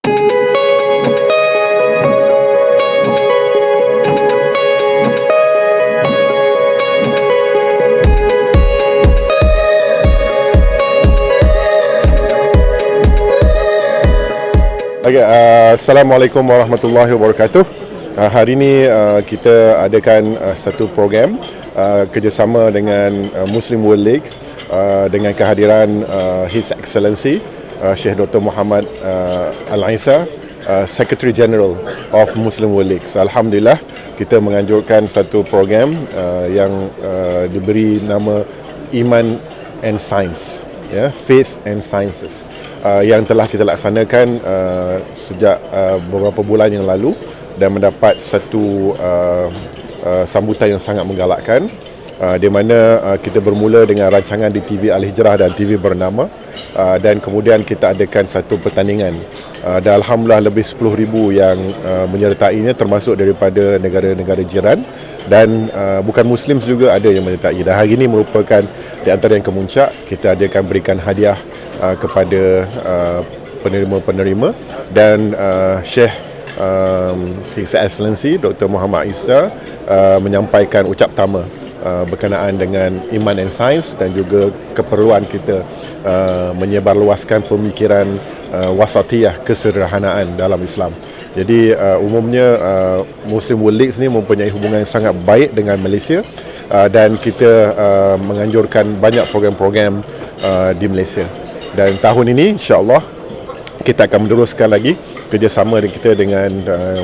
Okay, Assalamualaikum warahmatullahi wabarakatuh. Hari ini kita adakan satu program kerjasama dengan Muslim World League dengan kehadiran His Excellency Syekh Dr. Muhammad Al-Isa, Secretary General of Muslim World League. So, Alhamdulillah, kita menganjurkan satu program yang diberi nama Iman and Science, Faith and Sciences, yang telah kita laksanakan sejak beberapa bulan yang lalu dan mendapat satu sambutan yang sangat menggalakkan, di mana kita bermula dengan rancangan di TV Al-Hijrah dan TV Bernama, dan kemudian kita adakan satu pertandingan, dan Alhamdulillah lebih 10,000 yang menyertainya, termasuk daripada negara-negara jiran dan bukan Muslim juga ada yang menyertai. Dan hari ini merupakan di antara yang kemuncak. Kita akan berikan hadiah kepada penerima-penerima, dan Syekh His Excellency Dr. Muhammad Isa menyampaikan ucap pertama berkenaan dengan Iman and Science dan juga keperluan kita menyebarluaskan pemikiran wasatiyah, kesederhanaan dalam Islam. Jadi umumnya Muslim World League ni mempunyai hubungan yang sangat baik dengan Malaysia, dan kita menganjurkan banyak program-program di Malaysia. Dan tahun ini insya-Allah kita akan meneruskan lagi kerjasama kita dengan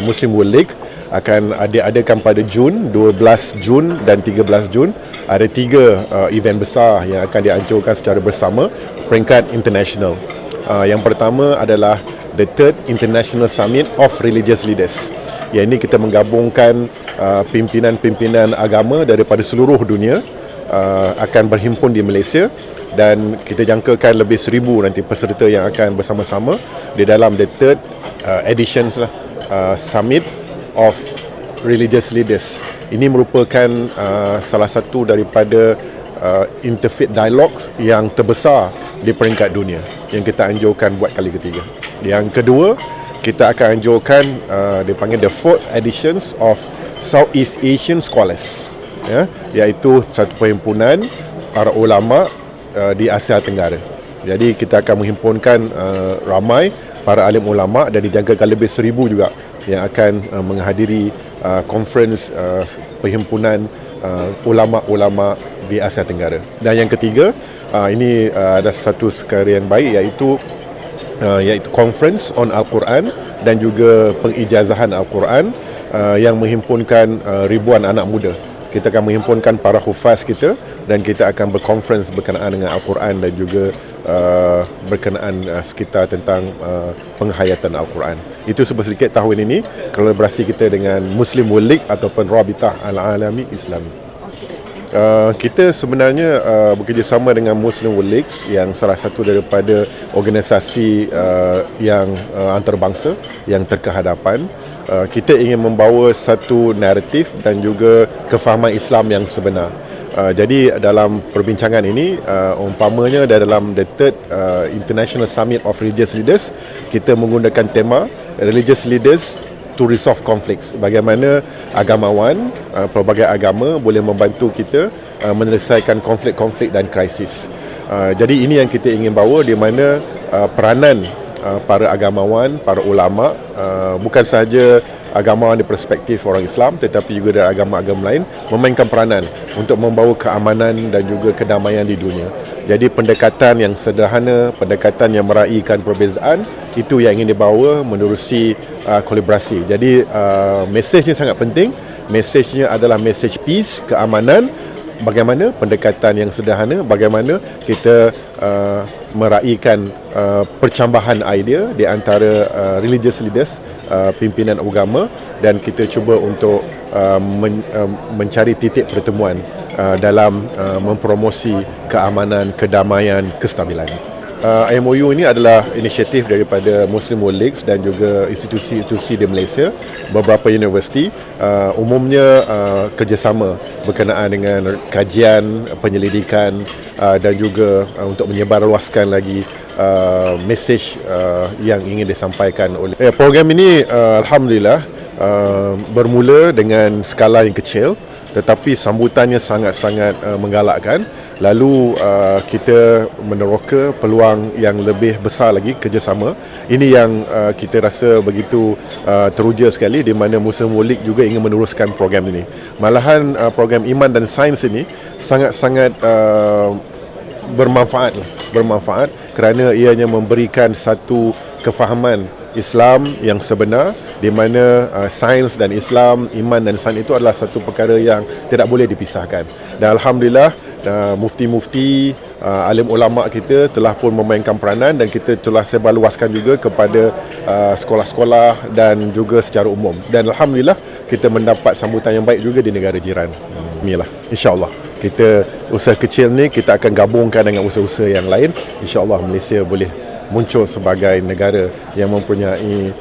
Muslim World League. Akan diadakan pada Jun, 12 Jun dan 13 Jun. Ada 3 event besar yang akan dianjurkan secara bersama peringkat international. Yang pertama adalah the Third International Summit of Religious Leaders. Yang ini kita menggabungkan pimpinan-pimpinan agama daripada seluruh dunia akan berhimpun di Malaysia, dan kita jangkakan lebih 1,000 nanti peserta yang akan bersama-sama di dalam the third editions Summit of Religious Leaders. Ini merupakan salah satu daripada interfaith dialogues yang terbesar di peringkat dunia yang kita anjurkan buat kali ketiga. Yang kedua, kita akan anjurkan dipanggil the fourth editions of Southeast Asian Scholars, iaitu satu perhimpunan para ulama di Asia Tenggara. Jadi kita akan menghimpunkan ramai para alim ulama, dan dijangkakan lebih 1,000 juga yang akan menghadiri conference perhimpunan ulama-ulama di Asia Tenggara. Dan yang ketiga, ini ada satu sekali yang baik, iaitu conference on Al-Quran dan juga pengijazahan Al-Quran yang menghimpunkan ribuan anak muda. Kita akan menghimpunkan para hufaz kita, dan kita akan berkonferens berkenaan dengan Al-Quran dan juga berkenaan sekitar tentang penghayatan Al-Quran. Itu sedikit tahun ini kolaborasi kita dengan Muslim World League ataupun Rabitah Al-Alami Islami. Kita sebenarnya bekerjasama dengan Muslim World League, yang salah satu daripada organisasi yang antarabangsa yang terkehadapan. Kita ingin membawa satu naratif dan juga kefahaman Islam yang sebenar. Jadi dalam perbincangan ini, umpamanya dalam the third International Summit of Religious Leaders, kita menggunakan tema Religious Leaders to Resolve Conflicts. Bagaimana agamawan pelbagai agama boleh membantu kita menyelesaikan konflik-konflik dan krisis. Jadi ini yang kita ingin bawa, di mana peranan para agamawan, para ulama, bukan sahaja agamawan di perspektif orang Islam, tetapi juga dari agama-agama lain memainkan peranan untuk membawa keamanan dan juga kedamaian di dunia. Jadi pendekatan yang sederhana, pendekatan yang meraihkan perbezaan, itu yang ingin dibawa menerusi kolaborasi. Jadi mesejnya sangat penting. Mesejnya adalah mesej peace, keamanan. Bagaimana pendekatan yang sederhana, bagaimana kita meraihkan percambahan idea di antara religious leaders, pimpinan agama, dan kita cuba untuk mencari titik pertemuan dalam mempromosi keamanan, kedamaian, kestabilan. MOU ini adalah inisiatif daripada Muslim World League dan juga institusi-institusi di Malaysia, beberapa universiti, umumnya kerjasama berkenaan dengan kajian, penyelidikan, dan juga untuk menyebarluaskan lagi mesej yang ingin disampaikan oleh program ini. Alhamdulillah bermula dengan skala yang kecil, tetapi sambutannya sangat-sangat menggalakkan. Lalu kita meneroka peluang yang lebih besar lagi kerjasama. Ini yang kita rasa begitu teruja sekali, di mana Muslim World League juga ingin meneruskan program ini. Malahan program Iman dan Sains ini sangat-sangat bermanfaat kerana ianya memberikan satu kefahaman Islam yang sebenar, di mana sains dan Islam, iman dan sains itu adalah satu perkara yang tidak boleh dipisahkan. Dan alhamdulillah mufti-mufti, alim ulama kita telah pun memainkan peranan, dan kita telah sebarluaskan juga kepada sekolah-sekolah dan juga secara umum. Dan alhamdulillah kita mendapat sambutan yang baik juga di negara jiran. Inilah, insya-Allah kita usaha kecil ni kita akan gabungkan dengan usaha-usaha yang lain. Insya-Allah Malaysia boleh muncul sebagai negara yang mempunyai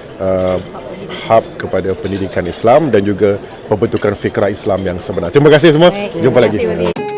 hub kepada pendidikan Islam dan juga pembentukan fikrah Islam yang sebenar. Terima kasih semua. Jumpa lagi.